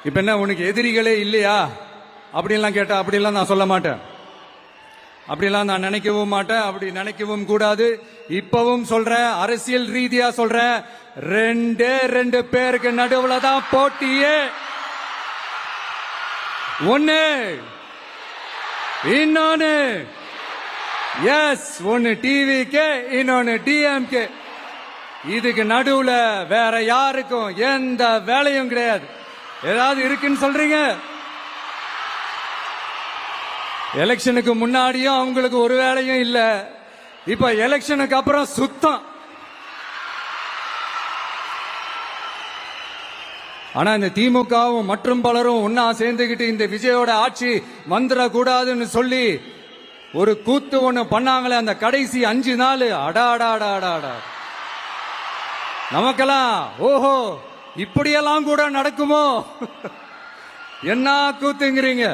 இப்ப என்ன உனக்கு எதிரிகளே இல்லையா அப்படின்லாம் கேட்டா அப்படிலாம் நான் சொல்ல மாட்டேன். அப்படிலாம் நான் நினைக்கவும் மாட்டேன். அப்படி நினைக்கவும் கூடாது. இப்பவும் சொல்றேன், அரசியல் ரீதியா சொல்றேன், ரெண்டு பேருக்கு நடுவுல தான் போட்டியே. ஒன்னு இன்னொன்னு எஸ், ஒன்னு டிவிக்கு, இன்னொன்னு டிஎம்கே. இதுக்கு நடுவுல வேற யாருக்கும் எந்த வேலையும் கிடையாது. ஏதாவது இருக்குன்னு சொல்றீங்க? எலெக்ஷனுக்கு முன்னாடியும் அவங்களுக்கு ஒரு வேலையும் இல்ல. இப்ப எலெக்ஷனுக்கு அப்புறம் சுத்தம். ஆனா இந்த திமுகவும் மற்றும் பலரும் ஒன்னா சேர்ந்துகிட்டு இந்த விஜயோட ஆட்சி வந்துடக்கூடாதுன்னு சொல்லி ஒரு கூத்து ஒண்ணு பண்ணாங்களே அந்த கடைசி 5 நாள். அடாடாடாடாடா, நமக்கெல்லாம் ஓஹோ இப்படியெல்லாம் கூட நடக்குமோ என்ன கூத்துங்கிறீங்க.